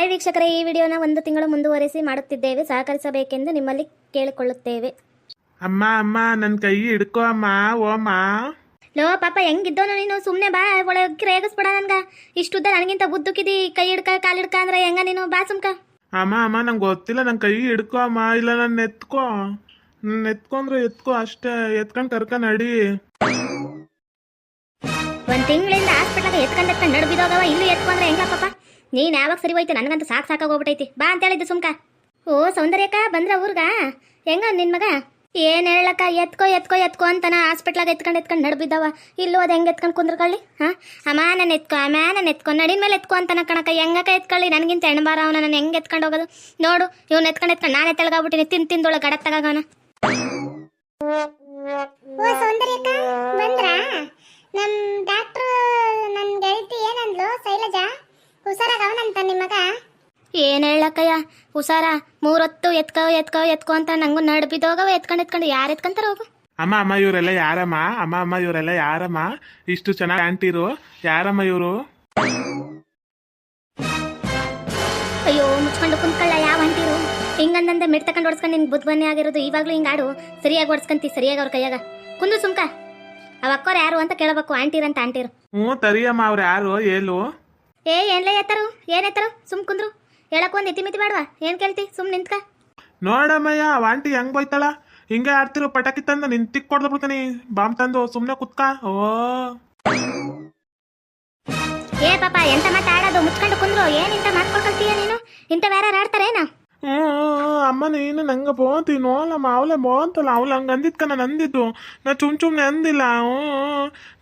Hi ವೀಕ್ಷಕರೇ, ಈ ವಿಡಿಯೋನ 1 ತಿಂಗಳು ಮುಂದುವರಿಸಿ ಮಾಡುತ್ತಿದ್ದೇವೆ. ಸಹಕರಿಸಬೇಕೆಂದು ನಿಮ್ಮಲ್ಲಿ ಕೇಳಿಕೊಳ್ಳುತ್ತೇವೆ. ಅಮ್ಮ ಅಮ್ಮ ನನ್ನ ಕೈ ಹಿಡ್ಕೋ ಅಮ್ಮ. ಓ ಅಮ್ಮ. ಲೋ ಪಾಪ, ಹೆಂಗಿದ್ದೋನು ನೀನು? ಸುಮ್ಮನೆ ಬಾ, ಒಳಗೆ ರೇಗಿಸ್ಬೇಡ ನನ್ಗ. ಇಷ್ಟುದ್ದ ನನಗಿಂತ ಉದ್ದಕ್ಕಿದಿ, ಕೈ ಹಿಡ್ಕ ಕಾಲು ಹಿಡ್ಕ ಅಂದ್ರೆ ಹೆಂಗ ನೀನು? ಬಾ ಸುಮ್ಕ. ಅಮ್ಮ ಅಮ್ಮ ನಂಗೆ ಗೊತ್ತಿಲ್ಲ, ನನ್ನ ಕೈ ಹಿಡ್ಕೋ ಅಮ್ಮ. ಇಲ್ಲ ನನ್ನ ಎತ್ಕೋ, ನನ್ನ ಎತ್ಕೊಂಡ್ರೆ ಎತ್ಕೋ ಅಷ್ಟೇ. ಎತ್ಕೊಂಡು ಕರ್ಕ ನಡಿ. 1 ತಿಂಗಳಿಂದ ಹಾಸ್ಪಿಟ್ಲಾಗ ಎತ್ಕೊಂಡು ನಡ್ಬಿದೋಗವ. ಇಲ್ಲೂ ಎತ್ಕೊಂಡ್ರೆ ಹೆಂಗ ಪಾಪ? ನೀನ್ ಯಾವಾಗ ಸರಿ ಹೋಯ್ತು? ನನಗಂತೂ ಸಾಕಾಗೋಗ್ಬಿಟ್ಟೈತಿ. ಬಾ ಅಂತ ಹೇಳಿದ್ದು ಸುಮ್ಕ. ಓ ಸೌಂದರ್ಯಕ್ಕ ಬಂದ್ರ ಊರ್ಗ? ಹೆಂಗ ನಿನ್ ಮಗ? ಏನ್ ಹೇಳಕ್ಕ, ಎತ್ಕೋ ಎತ್ಕೋ ಎತ್ಕೋ ಅಂತಾನ ಹಾಸ್ಪಿಟ್ಲಾಗ ಎತ್ಕೊಂಡು ನಡ್ಬಿದ್ದಾವ. ಇಲ್ಲೂ ಅದು ಹೆಂಗೆ ಎತ್ಕೊಂಡು ಕುಂದ್ರಕೊಳ್ಳಿ? ಅಮ್ಮ ನಾನು ಎತ್ಕೊ ನಡಿನ ಮೇಲೆ ಎತ್ಕೊ ಅಂತಾನ ಕಣಕ. ಹೆಂಗಕ್ಕ ಎತ್ಕೊಳ್ಳಿ? ನನಗಿಂತ ಹೆಣ್ಬಾರ ಅವನ. ನಾನು ಹೆಂಗೆ ಎತ್ಕೊಂಡು ಹೋಗೋದು? ನೋಡು, ಇವ್ನು ಎತ್ಕೊಂಡು ನಾನೇ ತೆಳಗಾಗ್ಬಿಟ್ಟಿನಿ. ತಿಂದೊಳಗೆ ಗಡಕ್ ತಗೋಣ. ಓ ಸೌಂದರ್ಯಕ್ಕ ಬಂದ್ರ? ನಮ್ ಡಾಕ್ಟ್ರು ನನ್ನ ಗೆಳತಿ ಏನಂದ್ಲು, ಶೈಲಜಾ ಹುಷಾರಾಗವನಂತ ನಿಮ್ಮಗ? ಏನ್ ಹೇಳಕ್ಕಯ್ಯ ಹುಷಾರ? 3 ಹೊತ್ತು ಎತ್ಕೋ ಅಂತ ನಂಗೂ ನಡ್ಬಿದೋಗವ. ಎತ್ಕೊಂಡು ಯಾರು ಎತ್ಕೊಂತಾರ ಹೋಗು. ಅಮ್ಮ ಅಮ್ಮ ಇವರೆಲ್ಲ ಯಾರಮ್ಮ? ಅಮ್ಮ ಅಮ್ಮ ಇವರೆಲ್ಲ ಯಾರಮ್ಮ? ಇಷ್ಟು ಚೆನ್ನಾಗಿ ಆಂಟಿರು ಯಾರಮ್ಮ ಇವರು? ಅಯ್ಯೋ ಮುಚ್ಕೊಂಡು ಕುಂತ್ಕೊಳ್ಳ. ಯಾವ ಅಂಟಿರು ಹಿಂಗಂದಂದೆ ಮಿಡ್ ತಕೊಂಡು ಹೊಡ್ಸ್ಕೊಂಡು ನಿನ್ ಬುದ್ಧಿ ಆಗಿರೋದು. ಇವಾಗ್ಲೂ ಹಿಂಗ ಆಡು, ಸರಿಯಾಗಿ ಹೊಡ್ಸ್ಕಂತಿ ಸರಿಯಾಗಿ ಅವ್ರ ಕೈಯಾಗ. ಕುಂದ್ರು ಸುಮ್ಕ. ಅವ ಅಕ್ಕೋರು ಯಾರು ಅಂತ ಕೇಳಬೇಕು. ಆಂಟಿರಂತ ಆಂಟಿರು. ತರಿಯಮ್ಮ ಅವ್ರು ಯಾರು ಹೇಳು. ಏನ್ಲೇ ಎತ್ತರು? ಏನೆತ್ತರು? ಸುಮ್ ಕುಂದ್ರು. ಹೇಳಕ್ ಒಂದ್ ಇತಿಮಿತಿ ಬೇಡವಾ? ಏನ್ ಕೇಳ್ತಿ? ಸುಮ್ ನಿಂತ್ಕ. ನೋಡಮ್ಮಯ್ಯ ಅವ ಆಂಟಿ ಹೆಂಗ್ ಬೈತಾಳ. ಹಿಂಗೆ ಆಡ್ತಿರೋ ಪಟಾಕಿ ತಂದು ನಿಂತಿಕ್ ಕೊಡ್ದ ಬಿಡ್ತೀನಿ. ಬಾಂಬ್ ತಂದು ಸುಮ್ನೆ ಕುತ್ಕ. ಓ ಏ ಪಾಪ, ಎಂತ ಮಾತಾಡೋದು? ಮುಚ್ಕೊಂಡು ಕುಂದ್ರು. ಏನ್ ಇಂತ ಮಾತ್ಕೊಳ್ತೀಯ ನೀನು? ಇಂತ ಬೇರೆ ಆಡ್ತಾರೇನ? ಅಮ್ಮ ನೀನು ನಂಗೆ ಬೋತಿ ನೋಲಮ್ಮ. ಅವಳೆ ಬೋಂತಲ್ಲ, ಅವಳು ಹಂಗೆ ಅಂದಿದ್ಕ ನಾನು ಅಂದಿದ್ದು. ನಾ ಸುಮ್ನೆ ಅಂದಿಲ್ಲ.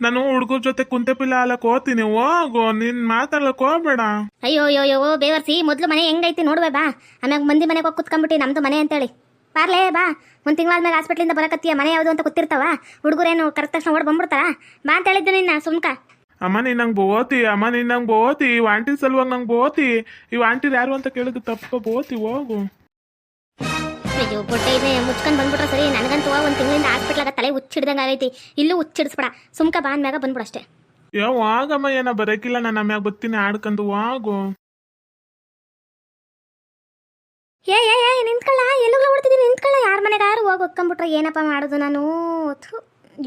ನಾನು ಹುಡುಗರ ಜೊತೆ ಕುಂತೆ ಪಿಲ್ಲ ಅಲ್ಲಕ್ ಹೋಗ್ತೀನಿ. ಹೋಗು, ನೀನ್ ಮಾತಾಡ್ಲಕ್ ಹೋಗ್ಬೇಡ. ಅಯ್ಯೋ ಬೇವರ್ಸಿ, ಮೊದ್ಲು ಮನೆ ಹೆಂಗೈತಿ ನೋಡುವೆ ಬಾ. ಆಮ್ಯಾಗ ಮಂದಿ ಮನೆಗೆ ಹೋಗಿ ಕುತ್ಕೊಂಡ್ಬಿಟ್ಟಿ ನಮ್ದು ಮನೆ ಅಂತೇಳಿ. ಬಾರ್ಲೇ ಬಾ. 1 ತಿಂಗಳಾದ್ಮೇಲೆ ಹಾಸ್ಪಿಟ್ಲಿಂದ ಬರಕತ್ತೀಯ. ಮನೆ ಯಾವುದು ಅಂತ ಗೊತ್ತಿರ್ತಾವ? ಹುಡುಗರೇನು ಕರೆದ ತಕ್ಷಣ ಓಡ್ ಬಂದ್ಬಿಡ್ತಾರ? ಬಾ ಅಂತ ಹೇಳಿದ್ದು ನಿನ್ನ ಸುಮ್ಕ. ಅಮ್ಮ ನೀನ್ ನಂಗೆ ಬೋತಿ. ಅಮ್ಮ ನೀನ್ ನಂಗೆ ಬೋತಿ. ಇವ್ ಆಂಟಿ ಸಲುವಾಗಿ ನಂಗೆ ಬೋತಿ. ಇವ್ ಆಂಟಿ ಯಾರು ಅಂತ ಕೇಳಿದ್ದು ತಪ್ಪ. ಬೋತಿ ಹೋಗು. ಅಯ್ಯೋ ಬೊಟ್ಟೆ ಇದೆ, ಮುಚ್ಕೊಂಡು ಬಂದ್ಬಿಟ್ರೆ ಸರಿ. ನನಗಂತೂ 1 ತಿಂಗಳಿಂದ ಹಾಸ್ಪಿಟ್ಲಾಗ ತಲೆ ಹುಚ್ಚಿಡ್ದಂಗೆ ಆಗೈತಿ. ಇಲ್ಲೂ ಹುಚ್ಚಿಡಿಸ್ಬೇಡ. ಸುಮ್ಕ ಬಾ ಅಂದ್ಮ್ಯಾಗ ಬಂದ್ಬಿಡು ಅಷ್ಟೇ. ವಾಗಮ್ಮ, ಏನ ಬರಕಿಲ್ಲ. ನಾನು ಆಮ್ಯಾಗ ಬರ್ತೀನಿ ಆಡ್ಕಂದು. ವಾಗು. ಏ ನಿಂತ್ಕೊಳ್ಳ. ಎಲ್ಲೋಗ್ಲ ಓಡ್ತಿದ್ದೀನಿ? ನಿಂತ್ಕೊಳ್ಳ. ಯಾರ ಮನೆಗಾರು ಹೋಗಿ ಹೊಕ್ಕೊಂಬಿಟ್ರೆ ಏನಪ್ಪ ಮಾಡೋದು ನಾನು?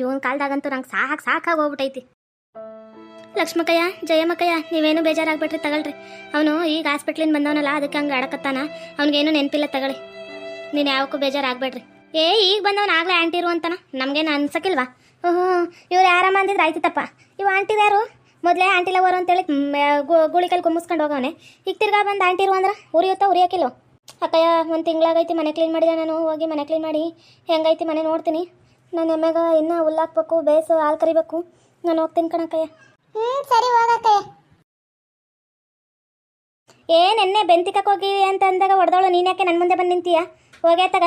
ಇವನ್ ಕಾಲ್ದಾಗಂತೂ ನಂಗೆ ಸಾಕಾಗಿ ಹೋಗ್ಬಿಟ್ಟೈತಿ. ಲಕ್ಷ್ಮಕ್ಕಯ್ಯ, ಜಯಮ್ಮಕ್ಕಯ್ಯ, ನೀವೇನು ಬೇಜಾರಾಗ್ಬಿಟ್ರಿ ತಗೊಳ್ರಿ. ಅವನು ಈಗ ಹಾಸ್ಪಿಟ್ಲಿಂದ ಬಂದವನಲ್ಲ, ಅದಕ್ಕೆ ಹಂಗೆ ಆಡಕತ್ತಾನ. ಅವ್ನಿಗೇನು ನೆನಪಿಲ್ಲ ತಗೊಳ್ಳಿ. ನೀನು ಯಾವಕ್ಕೂ ಬೇಜಾರಾಗ್ಬೇಡ್ರಿ. ಈಗ ಬಂದವನು ಆಗ್ಲೇ ಆಂಟಿ ಇರು ಅಂತಾನ. ನಮಗೇನು ಅನ್ಸಕ್ಕಿಲ್ವಾ? ಇವ್ರು ಯಾರಮ್ಮ ಅಂದಿದ್ರೆ ಆಯ್ತಿತ್ತಪ್ಪ. ಇವು ಆಂಟಿ ಯಾರು? ಮೊದಲೇ ಆಂಟಿ ಲವರು ಅಂತೇಳಿ ಗುಳಿಕಲ್ಲಿ ಗುಮ್ಮಿಸ್ಕೊಂಡು ಹೋಗವನೆ. ಈಗ ತಿರ್ಗಾ ಬಂದು ಆಂಟಿ ಇರು ಅಂದ್ರೆ ಉರಿಯೋಕ್ಕಿಲ್ವ? ಅಕ್ಕಯ್ಯ 1 ತಿಂಗಳಾಗೈತಿ ಮನೆ ಕ್ಲೀನ್ ಮಾಡಿದೆ ನಾನು. ಹೋಗಿ ಮನೆ ಕ್ಲೀನ್ ಮಾಡಿ ಹೆಂಗೈತಿ ಮನೆ ನೋಡ್ತೀನಿ. ನಾನು ಎಮ್ಮೆಗ ಇನ್ನೂ ಹುಲ್ಲಾಕ್ಬೇಕು, ಬೇಸು ಹಾಲು ಕರಿಬೇಕು. ನಾನು ಹೋಗ್ತೀನಿ ಕಣಕ್ಕಯ್ಯ. ಸರಿ ಹೋಗಕ್ಕೆ. ನೆನ್ನೆ ಬೆಂತಿಕಕ್ಕೆ ಹೋಗಿ ಅಂತ ಅಂದಾಗ ಹೊಡೆದವಳು ನೀನು ಯಾಕೆ ನನ್ನ ಮುಂದೆ ಬಂದು ನಿಂತೀಯ? ಹೋಗೇ ತಗ.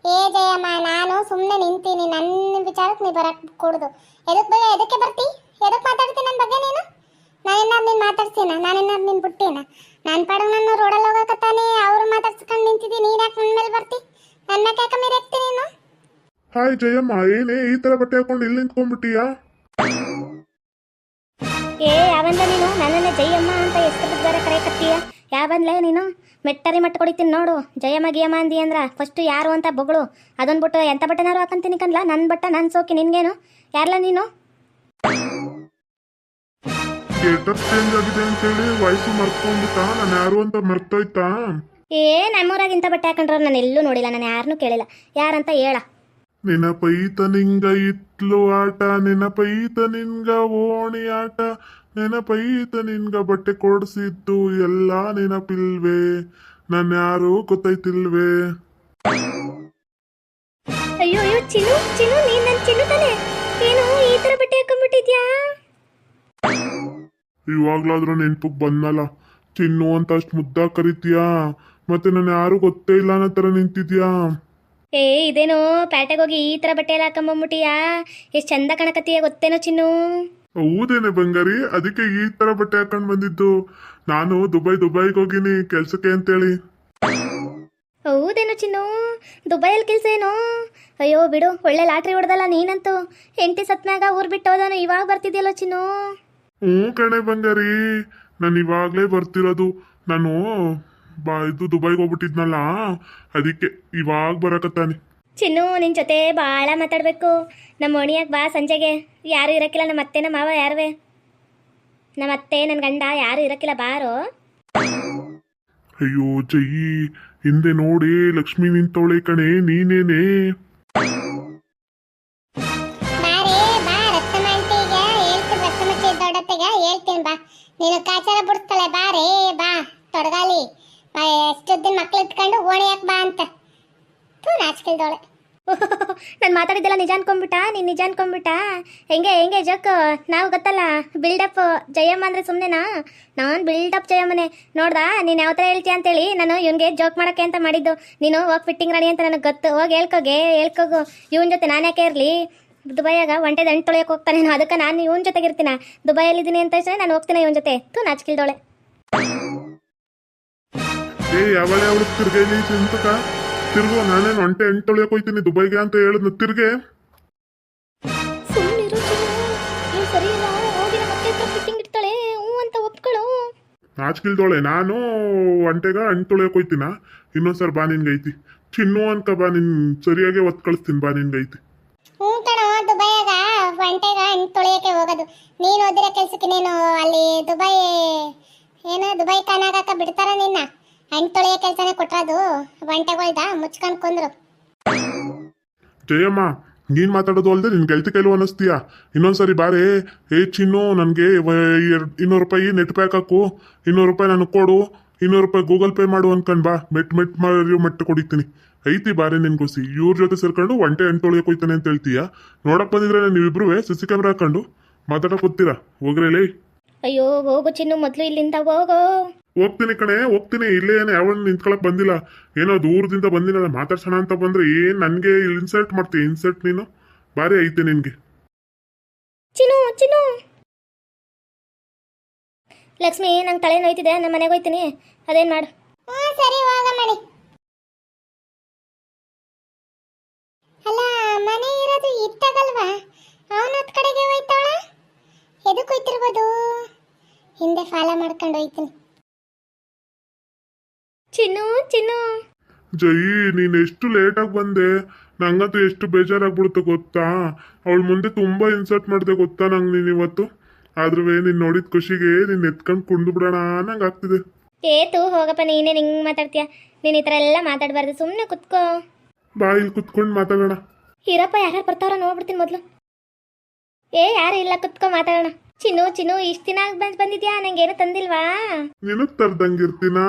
ಏ ಜಯಮ್ಮ, ನಾನು ಸುಮ್ಮನೆ ನಿಂತೀನಿ. ನನ್ನ ವಿಚಾರಕ್ಕೆ ನೀ ಬರಕ್ ಕೂಡುದು. ಎದಕ್ಕೆ ಬರ್ತಿ? ಎದಕ್ಕೆ ಮಾತಾಡ್ತೀನಿ ನನ್ನ ಬಗ್ಗೆ ನೀನು? ನಾನೇನಾದ್ರು ನೀನು ಮಾತಾಡ್ತೀನ? ನಾನೇನಾದ್ರು ನೀನು ಬಿಟ್ಟಿನ? ನನ್ನ ಪಾಡು ನಾನು ರೋಡಲ್ಲಿ ಹೋಗಕತ್ತಾನೆ. ಅವ್ರು ಮಾತಾಡ್ಸ್ಕೊಂಡು ನಿಂತಿದ್ದೀನಿ. ನೀನು ಯಾಕೆ ನನ್ನ ಮೇಲೆ ಬರ್ತಿ? ನನ್ನ ಯಾಕೆ ಮೇಲೆ ಹಾಕ್ತೀನಿ ನೀನು? ಹಾಯ್ ಜಯಮ್ಮ, ಏನೇ ಈ ತರ ಬಟ್ಟೆ ಹಾಕೊಂಡು ಇಲ್ಲಿ ನಿಂತ್ಕೊಂಡ್ಬಿಟ್ಟಿಯಾ? ಯಾವಂದ ನೀನು? ನನ್ನನ್ನೇ ಜಯಮ್ಮ ಅಂತ ಎಷ್ಟು ಬೇರೆ ಕರೆಯಕತ್ತೀಯ? ಯಾವಂದ್ಲೇ ನೀನು? ಮೆಟ್ಟರಿ ಮಟ್ಟ ಕೊಡಿತೀನಿ ನೋಡು. ಜಯಮ್ಮ ಗಿಯಮ್ಮ ಅಂದಿ ಅಂದ್ರ ಫಸ್ಟ್ ಯಾರು ಅಂತ ಬೊಗಳು. ಅದೊಂದು ಬಿಟ್ಟು ಎಂತ ಬಟ್ಟೆನಾರು ಹಾಕಂತೀನಿ ಕನ್ಲ. ನನ್ನ ಬಟ್ಟ ನನ್ನ ಸೋಕಿ ನಿನ್ಗೇನು? ಯಾರ್ಲ ನೀನು? ಗೆಟಪ್ ಚೇಂಜ್ ಆಗಿದೆ ಅಂತೇಳಿ ವಯಸ್ಸು ಮರ್ತ್ಕೊಂಡ್ಬಿಟ್ಟ? ನಾನು ಯಾರು ಅಂತ ಮರ್ತೋಯ್ತಾ? ನಮ್ಮೂರಾಗ ಇಂಥ ಬಟ್ಟೆ ಹಾಕೊಂಡ್ರ ನಾನು ಎಲ್ಲೂ ನೋಡಿಲ್ಲ. ನಾನು ಯಾರನ್ನೂ ಕೇಳಿಲ್ಲ. ಯಾರಂತ ಹೇಳ. ನೆನಪೈತ ನಿಂಗ ಇತ್ಲು ಆಟ, ನೆನಪೈತ ನಿನ್ಗ ಓಣಿ ಆಟ, ನೆನಪೈತ ನಿನ್ಗ ಬಟ್ಟೆ ಕೊಡ್ಸಿದ್ದು ಎಲ್ಲ ನೆನಪಿಲ್ವೇ? ನಾನು ಯಾರು ಗೊತ್ತೈತಿಲ್ವೇ? ಅಯ್ಯೋ ಚಿನ್ನು ನೀನ್ ನನ್ನ ಚಿನ್ನು ತಾನೆ? ಏನು ಈ ತರ ಬಟ್ಟೆ ಹಾಕೊಂಡ್ಬಿಟ್ಟಿದ್ಯಾ? ಇವಾಗ್ಲಾದ್ರೂ ನೆನ್ಪಕ್ ಬಂದಲ್ಲ. ಚಿನ್ನು ಅಂತ ಅಷ್ಟು ಮುದ್ದ ಕರಿತೀಯಾ? ಮತ್ತೆ ನಾನು ಯಾರು ಗೊತ್ತೇ ಇಲ್ಲ ಅನ್ನೋ ತರ ನಿಂತಿದ್ಯಾ? ಇದೇನೋ ಪ್ಯಾಟೆಗೆ ಹೋಗಿ ಈ ತರ ಬಟ್ಟೆ ಎಲ್ಲ ಹಾಕೊಂಬಂಬಿಟ್ಟಿಯಾ? ಎಷ್ಟು ಚಂದ ಕಣಕತ್ತೀಯ ಗೊತ್ತೇನೋ ಚಿನ್ನು? ಹೌದೇನೆ ಬಂಗಾರಿ, ಅದಕ್ಕೆ ಈ ತರ ಬಟ್ಟೆ ಹಾಕೊಂಡ್ ಬಂದಿದ್ದು. ನಾನು ದುಬೈಗೆ ಹೋಗಿನಿ ಕೆಲ್ಸಕ್ಕೆ ಅಂತೇಳಿ. ಹೌದೇನೋ ಚಿನ್ನು? ದುಬೈಯಲ್ಲಿ ಕೆಲಸ ಏನೋ? ಅಯ್ಯೋ ಬಿಡು, ಒಳ್ಳೆ ಲಾಟ್ರಿ ಹೊಡೆದಲ್ಲ ನೀನಂತೂ. ಹೆಂಡತಿ ಸತ್ನಾಗ ಊರ್ ಬಿಟ್ಟು ಹೋದಾನು, ಇವಾಗ ಬರ್ತಿದ್ಯಲ್ಲೋ ಚಿನ್ನು? ಕಣೆ ಬಂಗಾರಿ, ನಾನು ಇವಾಗ್ಲೇ ಬರ್ತಿರೋದು. ನಾನು ಇದು ದುಬೈಗೆ ಹೋಗ್ಬಿಟ್ಟಿದ್ನಲ್ಲ, ಅದಕ್ಕೆ ಇವಾಗ ಬರಕತ್ತಾನೆ. ಚಿನ್ನು ನಿನ್ನ ಜೊತೆ ಭಾಳ ಮಾತಾಡಬೇಕು. ನಮ್ಮ ಓಣಿಯಾಗ ಬಾ ಸಂಜೆಗೆ. ಯಾರು ಇರಕ್ಕಿಲ್ಲ, ನಮ್ಮ ಅತ್ತೆ ನಮ್ಮ ಮಾವ ಯಾರುವೆ, ನಮ್ಮ ಅತ್ತೆ ನನ್ನ ಗಂಡ ಯಾರು ಇರಕ್ಕಿಲ್ಲ, ಬಾರೋ. ಅಯ್ಯೋ ಜೈ, ಹಿಂದೆ ನೋಡಿ ಲಕ್ಷ್ಮಿ ನಿಂತವಳೆ ಕಣೆ, ನೀನೇನೆ. ಬಾರೇ ಬಾ ರತ್ನಮ್ಮ ಆಂಟಿಗೆ ಹೇಳ್ತೀನಿ, ರತ್ನಮ್ಮ ದೊಡ್ಡತ್ತೆಗೆ ಹೇಳ್ತೀನಿ ಬಾ. ನೀನು ಕಾಚಾರ ಬಿಡ್ತಾಳೆ, ಬಾರೇ ಬಾ ತೊಡಗಾಲಿ. ಎಷ್ಟೊದ್ದಿನ ಮಕ್ಳು ಇಟ್ಕೊಂಡು ಓಣಿ ಯಾಕೆ ಬಾ ಅಂತ ನಾಚಿಕೆಲ್ದವಳೆ. ನಾನು ಮಾತಾಡಿದ್ದೆಲ್ಲ ನಿಜ ಅನ್ಕೊಂಡ್ಬಿಟ್ಟ, ನೀನು ನಿಜ ಅನ್ಕೊಂಡ್ಬಿಟ್ಟ. ಹೆಂಗೆ ಜಕ್ ನಾವು ಗೊತ್ತಲ್ಲ ಬಿಲ್ಡಪ್ ಜಯಮ್ಮ ಅಂದರೆ ಸುಮ್ಮನೆನಾ? ನಾನು ಬಿಲ್ಡಪ್ ಜಯಮ್ಮನೆ. ನೋಡ್ದಾ ನೀನು ಯಾವ ಥರ ಹೇಳ್ತೀಯ ಅಂತೇಳಿ ನಾನು ಇವನಿಗೆ ಜೋಕ್ ಮಾಡೋಕ್ಕೆ ಅಂತ ಮಾಡಿದ್ದು. ನೀನು ಹೋಗಿ ಫಿಟ್ಟಿಂಗ್ ರಾಣಿ ಅಂತ ನನಗೆ ಗೊತ್ತು. ಹೋಗಿ ಹೇಳ್ಕೋಗು ಇವನ ಜೊತೆ ನಾನು ಯಾಕೆ ಇರಲಿ? ದುಬೈಯಾಗ ಒಂಟೆ ದಂಟು ತೊಳೆಯೋಕೆ ಹೋಗ್ತಾನೆ, ಅದಕ್ಕೆ ನಾನು ಇವನ ಜೊತೆಗೆ ಇರ್ತೀನಿ. ದುಬೈಯಲ್ಲಿದ್ದೀನಿ ಅಂತ ಹೇಳಿ ನಾನು ಹೋಗ್ತೀನಿ ಇವನ ಜೊತೆ. ನಾಚಿಕೆಲ್ದವಳೆ. ಯಾವಳೆ ಅವಳು ತಿರ್ಗೇಲಿ ಚಿಂತಕ ತಿರ್ಗೋ, ನಾನೇನು ಒಂಟೆ ಎಂಟು ತೊಳೆಯಕ್ ಹೋಯ್ತೀನಿ ದುಬೈಗೆ ಅಂತ ಹೇಳಿದ್ನ ತಿರ್ಗೆ. ಸುಮ್ಮನಿರು ನೀವು ಸರಿ ಇಲ್ಲ, ಹೋಗಿ ನಮ್ಮ ಅತ್ತೆ ಹತ್ರ ಫಿಟ್ಟಿಂಗ್ ಇಡ್ತಾಳೆ ಹ್ಞೂ ಅಂತ ಒಪ್ಕೊಳ್ಳು. ನಾಚಿಕಿಲ್ದೋಳೆ, ನಾನು ಒಂಟೆಗ ಅಂಟು ತೊಳೆಯಕ್ ಹೋಯ್ತೀನ. ಇನ್ನೊಂದ್ಸರ್ ಬಾ ನಿನ್ಗೈತಿ ಚಿನ್ನು ಅನ್ಕ ಬಾ, ನಿನ್ ಸರಿಯಾಗಿ ಒತ್ ಕಳಿಸ್ತೀನಿ ಬಾ ನಿನ್ಗೈತಿ. ಹ್ಞೂ ಕಣೋ, ದುಬೈಯಾಗ ಒಂಟೆಗ ಹಣ್ಣು ತೊಳೆಯೋಕೆ ಹೋಗೋದು. ನೀನು ಓದಿರೋ ಕೆಲ್ಸಕ್ಕೆ ನೀನು ಅಲ್ಲಿ ದುಬೈ ಕಾನಾಗಾಕ ಬಿಡ್ತಾರ ನಿನ್ನ? ಹಣ್ಣು ತೊಳೆಯೋ ಕೆಲಸನೇ ಕೊಟ್ರದು ಒಂಟೆಗಳ್ದ ಮುಚ್ಕೊಂಡು ಕುಂದ್ರು. ಜಯಮ್ಮ, ನೀನ್ ಮಾತಾಡೋದು ಅಲ್ದೆ ನಿನ್ ಗೆಲ್ತಿ ಕೈಲು ಅನ್ನಿಸ್ತೀಯಾ? ಇನ್ನೊಂದ್ಸರಿ ಬಾರೆ. ಚಿನ್ನು, ನನಗೆ 200 ರೂಪಾಯಿ ನೆಟ್ ಪ್ಯಾಕ್ ಹಾಕು, 200 ರೂಪಾಯಿ ನನಗೆ ಕೊಡು, 200 ರೂಪಾಯಿ ಗೂಗಲ್ ಪೇ ಮಾಡು ಅನ್ಕೊಂಡ್ ಬಾ. ಮೆಟ್ಟು ಕೊಡಿತೀನಿ. ಐತಿ ಬಾರೆ ನಿನ್ಗೋಸಿ. ಇವ್ರ ಜೊತೆ ಸೇರ್ಕೊಂಡು ಒಂಟೆ ಎಂಟು ತೊಳೆಯಕ್ ಹೋಯ್ತಾನೆ ಅಂತ ಹೇಳ್ತೀಯಾ? ನೋಡಕ್ ಬಂದಿದ್ರೆ ನೀವಿಬ್ರು ಸಿಸಿ ಕ್ಯಾಮ್ರಾ ಹಾಕೊಂಡು ಮಾತಾಡಕ್ ಹೋಗ್ತೀರಾ? ಹೋಗ್ರೇಲೇ. ಅಯ್ಯೋ ಹೋಗು ಚಿನ್ನು, ಮೊದಲು ಇಲ್ಲಿಂದ ಹೋಗೋ. ಹೋಗ್ತೀನಿ ಕಣೆ, ಹೋಗ್ತೀನಿ. ಇಲ್ಲೇ ಏನು ಯಾವ ನಿಂತ್ಕೊಳಕ್ ಬಂದಿಲ್ಲ, ಏನೋ ದೂರದಿಂದ ಬಂದಿಲ್ಲ. ಮಾತಾಡ್ಸೋಣ ಅಂತ ಬಂದ್ರೆ ಏನ್ ನನ್ಗೆ ಇನ್ಸಲ್ಟ್ ಮಾಡ್ತೀಯ? ಇನ್ಸಲ್ಟ್ ನೀನು ಬಾರಿ ಐತೆ ನಿನ್ಗೆ. ಚಿನ್ನು ಲಕ್ಷ್ಮಿ, ನಂಗೆ ತಲೆ ನೋಯ್ತಿದೆ, ನಮ್ಮ ಮನೆಗೆ ಹೋಯ್ತೀನಿ. ಅದೇನು ಮಾಡು. ಹ್ಞೂ ಸರಿ, ಹೋಗ ಮಾಡಿ. ಅಲ್ಲ, ಮನೆ ಇರೋದು ಇತ್ತಾಗಲ್ವಾ? ಅವನೊತ್ ಕಡೆಗೆ ಹೋಯ್ತಾಳ. ಎದಕ್ಕೆ ಹೋಯ್ತಿರ್ಬೋದು? ಹಿಂದೆ ಫಾಲೋ ಮಾಡ್ಕೊಂಡು ಹೋಯ್ತೀನಿ. ಚಿನ್ನು ಜೈ, ನೀನ್ ಎಷ್ಟು ಲೇಟಾಗಿ ಬಂದೆ. ನಂಗಂತೂ ಎಷ್ಟು ಬೇಜಾರಾಗ್ಬಿಡುತ್ತೆ ಗೊತ್ತಾ? ಅವಳ ಮುಂದೆ ತುಂಬಾ ಇನ್ಸಲ್ಟ್ ಮಾಡಿದೆ ಗೊತ್ತಾ ನಂಗೆ ನೀನ್ ಇವತ್ತು. ಆದ್ರೂ ನೀನ್ ನೋಡಿದ ಖುಷಿಗೆ ನೀನ್ ಎತ್ಕೊಂಡು ಕುಂಡು ಬಿಡೋಣ ನಂಗೆ ಆಗ್ತಿದೆ. ಏತು ಹೋಗಪ್ಪ, ನೀನೇ ಹಿಂಗೆ ಮಾತಾಡ್ತೀಯ. ನೀನು ಈ ಥರ ಎಲ್ಲ ಮಾತಾಡಬಾರ್ದು, ಸುಮ್ಮನೆ ಕುತ್ಕೋ. ಬಾ, ಇಲ್ಲಿ ಕುತ್ಕೊಂಡು ಮಾತಾಡೋಣ. ಹೀರಪ್ಪ, ಯಾರ್ಯಾರು ಬರ್ತಾವ್ರ ನೋಡ್ಬಿಡ್ತೀನಿ ಮೊದಲು. ಯಾರು ಇಲ್ಲ, ಕುತ್ಕೋ ಮಾತಾಡೋಣ. ಚಿನ್ನು ಇಷ್ಟು ದಿನ ಬಂದಿದ್ಯಾ? ನಂಗೇನು ತಂದಿಲ್ವಾ? ನೀನು ತರ್ದಂಗಿರ್ತೀನ.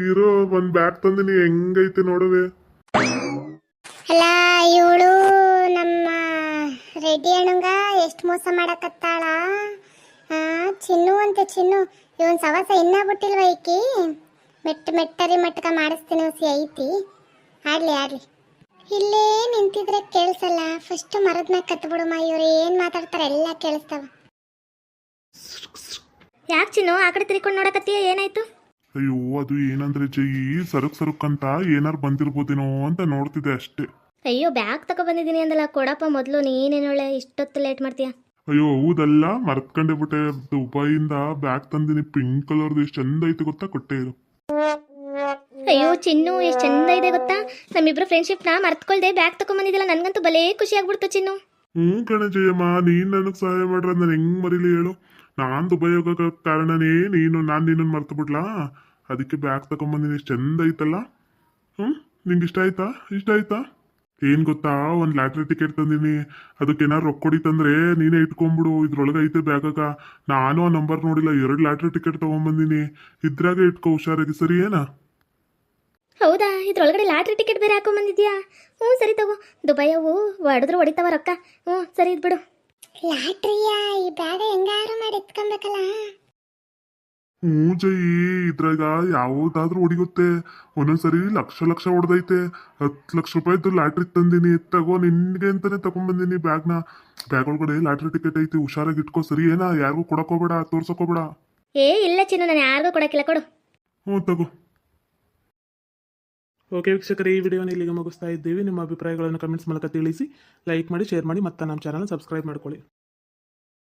ಇರೋ ಒಂದ್ ಬ್ಯಾಗ್ ತಂದಿನಿ, ಹೆಂಗೈತೆ ನೋಡುವೆ. ಅಲ್ಲ, ಇವಳು ನಮ್ಮ ರೆಡ್ಡಿ ಅಣ್ಣಂಗ ಎಷ್ಟು ಮೋಸ ಮಾಡಕತ್ತಾಳ. ಚಿನ್ನು ಇವನ್ ಸವಾಸ ಇನ್ನ ಬಿಟ್ಟಿಲ್ವ ಈಕಿ? ಮೆಟ್ಟರಿ ಮಟ್ಕ ಮಾಡಿಸ್ತೀನಿ ಹೊಸಿ ಐತಿ. ಆಡ್ಲಿ ಇಲ್ಲೇ ನಿಂತಿದ್ರೆ ಕೇಳಿಸಲ್ಲ. ಫಸ್ಟ್ ಮರದ ಮ್ಯಾಗ ಕತ್ಬಿಡುಮ್ಮ. ಇವ್ರು ಏನ್ ಮಾತಾಡ್ತಾರೆ ಎಲ್ಲ ಕೇಳಿಸ್ತಾವ. ಯಾಕೆ ಚಿನ್ನು ಆ ಕಡೆ ತಿರ್ಕೊಂಡು ನೋಡಕತ್ತೀಯ? ಏನಾಯ್ತು? ಅಯ್ಯೋ, ಅದು ಏನಂದ್ರೆ ಜೈ, ಸರುಕ್ ಅಂತ ಏನಾರು ಬಂದಿರ್ಬೋದೇನೋ ಅಂತ ನೋಡ್ತಿದ್ದೆ ಅಷ್ಟೇ. ಅಯ್ಯೋ, ಬ್ಯಾಗ್ ತಗೊ ಬಂದಿದ್ದೀನಿ ಅಂದಲ್ಲ, ಕೊಡಪ್ಪ ಮೊದಲು. ನೀನೇನೊಳ್ಳೆ ಇಷ್ಟೊತ್ತು ಲೇಟ್ ಮಾಡ್ತೀಯ? ಅಯ್ಯೋ ಹೌದಲ್ಲ, ಮರ್ತ್ಕೊಂಡೆ ಬಿಟ್ಟೆ. ದುಬೈಯಿಂದ ಬ್ಯಾಗ್ ತಂದಿನಿ, ಪಿಂಕ್ ಕಲರ್ದು. ಎಷ್ಟು ಚಂದ ಐತೆ ಗೊತ್ತಾ? ಕೊಟ್ಟೆ ಇರು. ಅಯ್ಯೋ ಚಿನ್ನು, ಎಷ್ಟು ಚಂದ ಇದೆ ಗೊತ್ತಾ? ನಮ್ಮಿಬ್ರು ಫ್ರೆಂಡ್ಶಿಪ್ನ ಮರ್ತ್ಕೊಳ್ದೆ ಬ್ಯಾಗ್ ತಗೊಂಬಂದಿದ್ದಿಲ್ಲ. ನನಗಂತೂ ಭಲೇ ಖುಷಿ ಆಗ್ಬಿಡ್ತು ಚಿನ್ನು. ಹ್ಞೂ ಕಣೆ ಜಯಮ್ಮ, ನೀನ್ ನನಗೆ ಸಹಾಯ ಮಾಡ್ರ ನಾನು ಹೆಂಗ್ ಮರಿಲಿ ಹೇಳು? ನಾನ್ ದುಬೈ ಹೋಗೋ ಕಾರಣನೇ ನಾನು ನಿನ್ನನ್ನು ಮರ್ತು ಬಿಡ್ಲಾ? ಅದಕ್ಕೆ ಬ್ಯಾಗ್ ತಗೊಂಬಂದಿನಿ. ಎಷ್ಟು ಚಂದ ಐತಲ್ಲ? ನಿಂಗೆ ಇಷ್ಟ ಆಯ್ತಾ? ಏನ್ ಗೊತ್ತಾ, ಒಂದ್ ಲಾಟ್ರಿ ಟಿಕೆಟ್ ತಂದಿನಿ. ಅದಕ್ಕೆ ಏನಾರು ರೊಕ್ಕ ಕೊಡಿತಂದ್ರೆ ನೀನೇ ಇಟ್ಕೊಂಡ್ಬಿಡು. ಇದ್ರೊಳಗೆ ಐತೆ ಬ್ಯಾಗಾಗ. ನಾನು ಆ ನಂಬರ್ ನೋಡಿಲ್ಲ, 2 ಲಾಟ್ರಿ ಟಿಕೆಟ್ ತಗೊಂಬಂದಿನಿ. ಇದ್ರಾಗೆ ಇಟ್ಕೋ ಹುಷಾರಾಗಿ, ಸರಿ ಏನಾ? ಹೌದಾ? ಇದ್ರೊಳಗಡೆ ಲಾಟ್ರಿ ಟಿಕೆಟ್ ಬೇರೆ ಹಾಕೊಂಬಂದಿದ್ಯಾ? ಹ್ಞೂ ಸರಿ ತಗೋ. ದುಬೈಯವು ಹೊಡೆತವ ರೊಕ್ಕ. ಹ್ಞೂ ಸರಿ ಇದ್ಬಿಡು. ಲಾಟ್ರಿಯ ಈ ಬ್ಯಾಗ ಹೆಂಗಾರು ಮಾಡಿ ಎತ್ಕೊಬೇಕಲ್ಲ. ಹ್ಞೂ ಜೈ, ಇದ್ರಾಗ ಯಾವುದಾದ್ರೂ ಹೊಡಿಗುತ್ತೆ. ಒಂದೊಂದ್ಸರಿ ಲಕ್ಷ ಹೊಡೆದೈತೆ. 10 ಲಕ್ಷ ರೂಪಾಯಿದು ಲಾಟ್ರಿ ತಂದಿನಿ. ತಗೋ, ನಿನ್ಗೆ ಅಂತಾನೆ ತಗೊಂಬಂದಿನಿ ಬ್ಯಾಗ್ನ. ಬ್ಯಾಗ್ ಒಳಗಡೆ ಲಾಟ್ರಿ ಟಿಕೆಟ್ ಐತಿ, ಹುಷಾರಾಗಿ ಇಟ್ಕೋ, ಸರಿ ಏನಾ? ಯಾರಿಗೂ ಕೊಡಕೋಬೇಡ, ತೋರ್ಸಕೋಬೇಡ. ಇಲ್ಲ ಚಿನ್ನು, ನಾನು ಯಾರಿಗೂ ಕೊಡಕ್ಕಿಲ್ಲ, ಕೊಡು. ಹ್ಞೂ ತಗೋ. ಓಕೆ ವೀಕ್ಷಕರೇ, ಈ ವಿಡಿಯೋನ ಇಲ್ಲಿಗೆ ಮುಗಿಸ್ತಾ ಇದ್ದೀವಿ. ನಿಮ್ಮ ಅಭಿಪ್ರಾಯಗಳನ್ನು ಕಮೆಂಟ್ಸ್ ಮೂಲಕ ತಿಳಿಸಿ, ಲೈಕ್ ಮಾಡಿ, ಶೇರ್ ಮಾಡಿ, ಮತ್ತೆ ನಮ್ಮ ಚಾನಲ್ ಸಬ್ಸ್ಕ್ರೈಬ್ ಮಾಡ್ಕೊಳ್ಳಿ.